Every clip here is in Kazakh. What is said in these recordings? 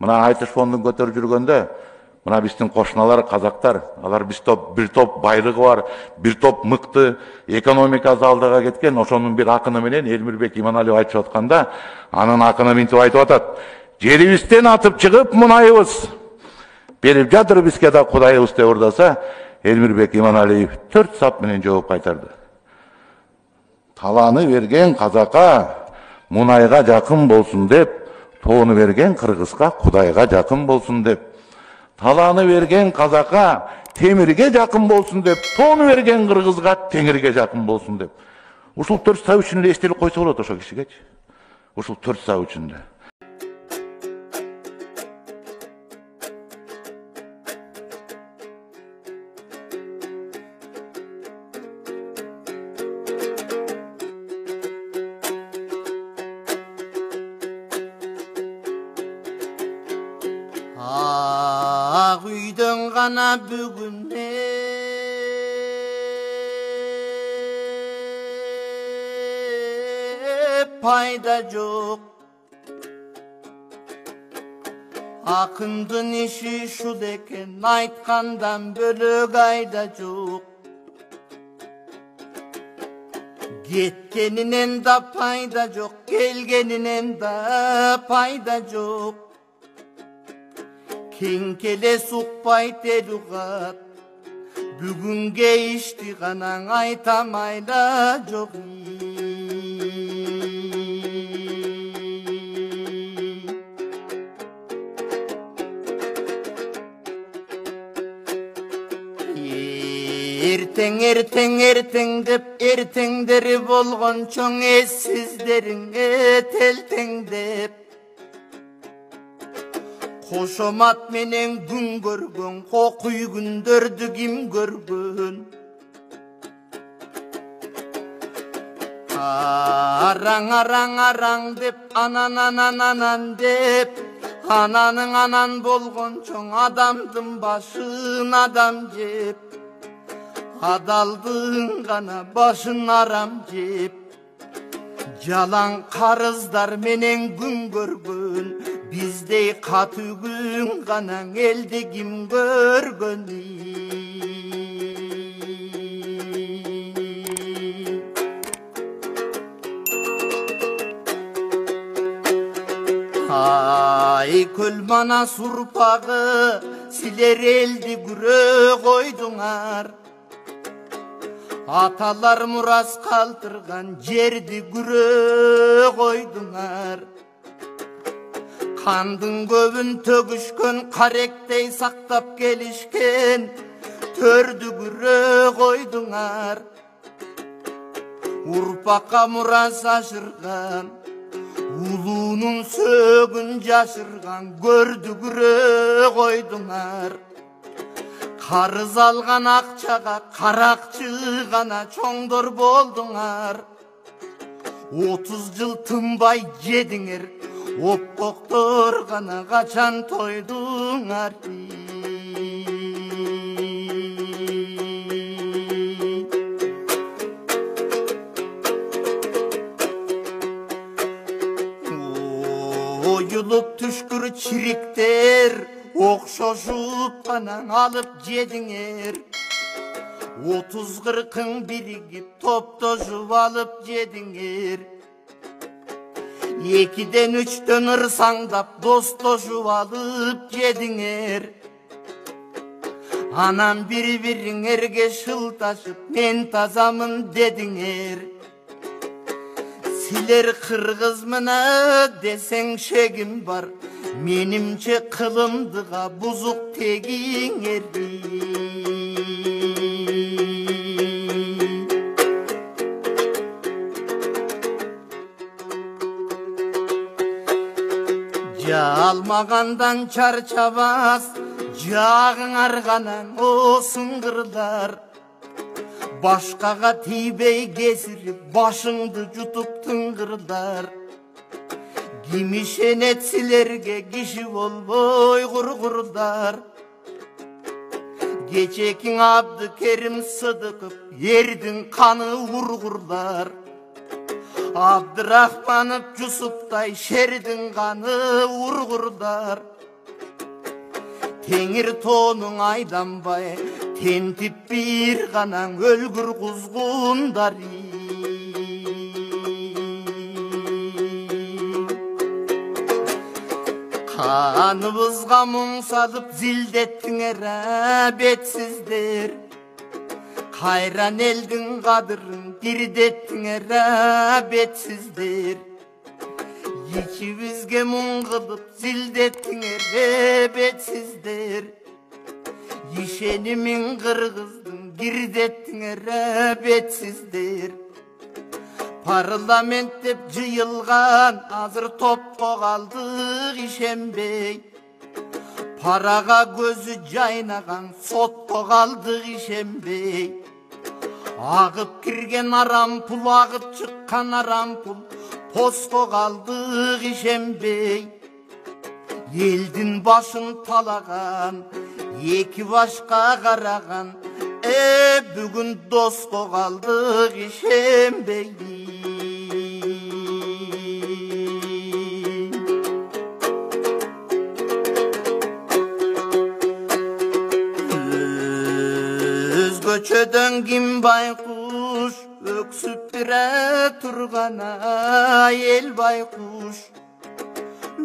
Мына айтыш фондун көтөрүп жүргөндө, мына биздин кошуналар казактар, алар бир топ байлыгы бар, бир топ мыкты экономикасы алдыга кеткен, ошонун бир акыны менен Элмирбек Иманалиев айтып атканда, анын акыны мынтип айтып атат. Жерибизден атып чыгып мунайыбыз берип жатыр бизге да Кудайыбыз деп ырдаса, Элмирбек Иманалиев 4 сап менен жооп кайтарды. Таланы берген казакка мунайга жакын болсун деп, тоону берген кыргызга Кудайга жакын болсун деп, таланы берген казакка темирге жакын болсун деп, тоону берген кыргызга теңирге жакын болсун деп. Ушул 4 сап үчүн эле эстелип койсо болот ошо кишигечи. Ушул 4 сап үчүн эле. Ақ үйден ғана бүгінде пайда жоқ. Ақындың іші шул екен, айтқандан бөлек айда жоқ. Кеткенінен да пайда жоқ, келгенінен да пайда жоқ. Кең келе суқпай телуғат, бүгінге ішті ғанаң айтамайда жоқ. Ертең деп ертеңдері болған чоң ессіздеріңе телтеңдеп, қошомат менен күн көргөн, қоқуй күндөрдү ким көргөн. Араң деп, анан деп, ананың анан болгон чоң адамдын башын адам жеп, адалдың ғана башын арам жеп. Жалаң қарыздар менен күн көргөн, биздей каты күн ғана элди ким көргөн. Ай көл манас урпагы, силер элди күрө койдуңар. Аталар мурас калтырган жерди күрө койдуңар. Кандын көбүн төгүшкөн, каректей сактап келишкен төрдү күрө койдуңар. Урпакка мурас ашырган, улуунун сөөгүн жашырган көрдү күрө койдуңар. Карыз алган акчага каракчы гана чоңдор болдуңар. 30 жыл тынбай жедиңер, оппоктор гана качан тойдуңар. Оюлуп түшкүр чириктер, окшошуп гана алып жедиңер. 30-40 биригип топтошуп алып жедиңер. 2-ден 3-төн ырсаңдап достошуп алып жедиңер. Анан бири-бириңерге шылташып мен тазамын дедиңер. Силер кыргыз мына десең шегим бар, менимче кылымдыга бузук тегиңер. Жалмагандан чарчабас, жагыңар гана осуңгырлар. Башкага тийбей кесирип, башыңды жутуп тыңгырлар. Ким ишенет силерге, киши болбой кургурлар. Кечекиң Абдыкерим Сыдыков, эрдин каны ургурлар. Абдырахманов Жусуптай, шердин каны ургурлар. Tengir tonun aylanbay tentip bir ganan ölgür kuzgundari. Kanımızga mum salıp zildettinger betsizler. Kayran eldin kadırın dirdettinger betsizler. İkibizge mum kılıp zildettinger betsizler. Yişenimin kırgızdın girdettinger betsizler. Parlament dep jıyılgan azır topko kaldık işembey. Paraga gözü caynagan sotko kaldık işembey. Ağıp kirgen aram pul, ağıp çıkkan aram pul, posko kaldık işembey. Eldin başın talagan, iki başka karagan, bugün dosko kaldık işembey. Göçöden kim baykuş, öksüp bire turgana el baykuş.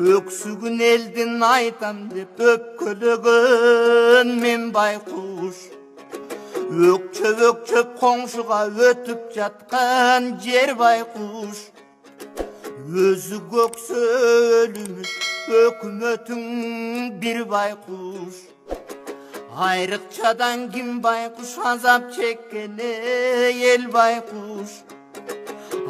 Öksügün eldin aytam dep öpkölөгөн men baykuş. Ökçöp koңşuga ötüp jatkan jer baykuş. Özü göksö ölümüş, ökümötüň bir baykuş. Ayrıkçadan kim baykuş azap çekkene el baykuş.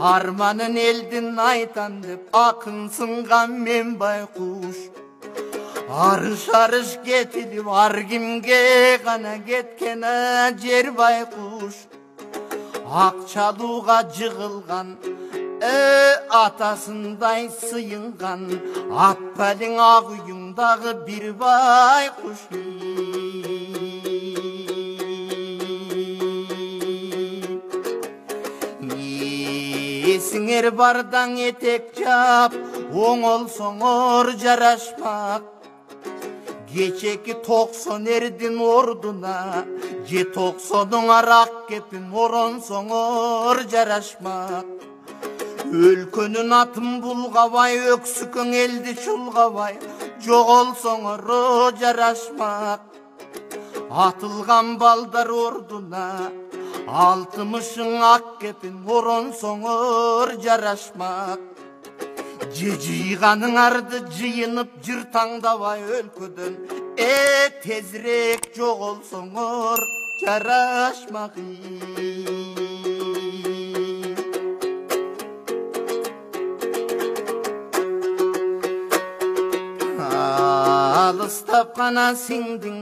Armanın eldin aytan dep akınsıngan men baykuş. Arış getilip ar kimge gana getkene jer baykuş. Akçaluğa jığılgan atasınday sıyıngan Akbalin ağıyındağı bir baykuş. Esinger bardan etek jap oңолсоңор jaraşmak. Geçeki 90 erdin orduna je 90'ın arak kepin oronsoңор jaraşmak. Өлкөнүн атын булгабай өксүкөң элди чулгабай жоголсоңор жарашмак. Атылган балдар ордуна 60'ың ак кепин оронсоңор жарашмак. Жыйганың арды жыйынып жыр таңдабай өлкөдөн тезирээк жоголсоңор жарашмак. Alыстап қана сиңдиң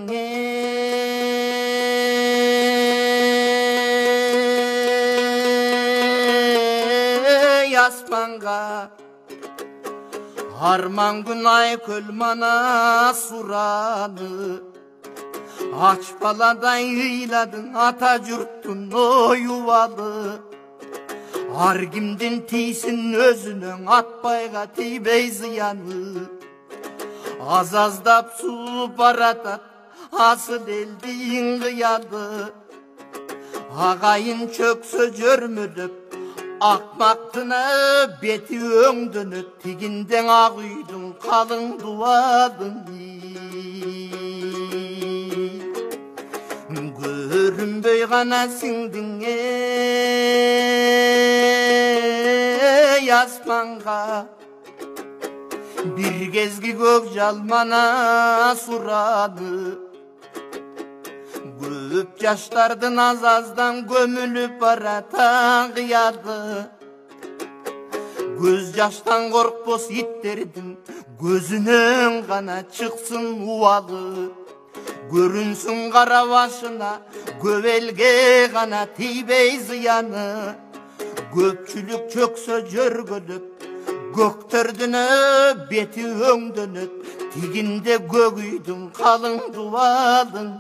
аспанға. Арман күн ай көл мана сураны. Ач баладай ыйладың ата жұрттың оювалы. Ар кимдин тийсин өзүнөң атпайга тийбей зыяны. Азаздап су баратат асыл элдин кыялы. Агайын чөксө жөрмөлөп акмактына бети өңдөнөт тигинден ак үйдүн калың дубадын. Көрүнбөй гана сиңдиң аспанга. Bir gezgi gök жалмана сурады. Көп жаштардын азаздан көмүлүп баратан кыяды. Көз жаштан коркпос иттердин көзүнөн гана чыксын убалы. Көрүнсүн кара башына көп элге гана тийбей зыяны. Көпчүлүк чөксө жөргөлөп көктөрдүн бети өңдөнөт тигинде көк үйдүн калың дубалын.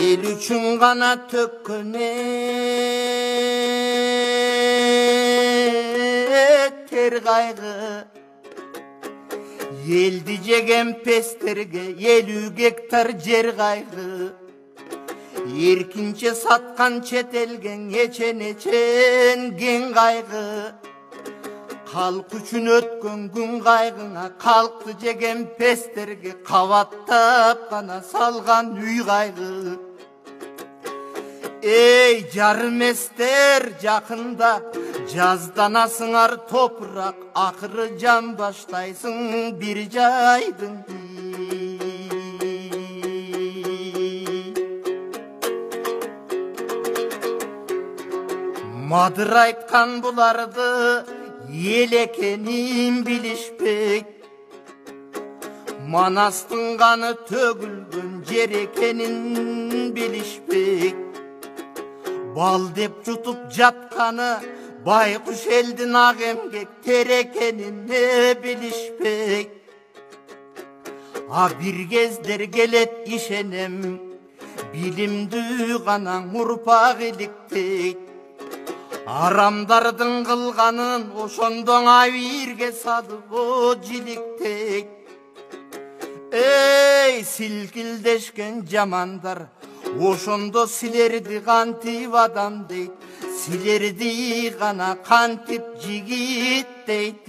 Эл үчүн гана төккөнө тер кайгы элди жеген пестерге 50 гектар жер кайгы эркинче саткан чет элге эчен кен кайгы Халк үчүн өткөн күн кайгыңа калкты жеген пестерге кабаттап гана салган үй кайгы Эй жарыместер жакында жазданасыңар топурак акыры жан баштайсың бир жайдың Мадыр айткан буларды ел экенин билишпек Манастын каны төгүлгөн жер экенин билишпек Бал деп жутуп жатканы байкуш элдин ак эмгек тер экенин билишпек А бир кездер келет ишенем билимдүү гана урпак иликтейт Арамдардын кылганын ошондо абирге салып жиликтейт Эй силкилдешкен жамандар ошондо силерди кантип адам дейт силерди гана кантип жигит дейт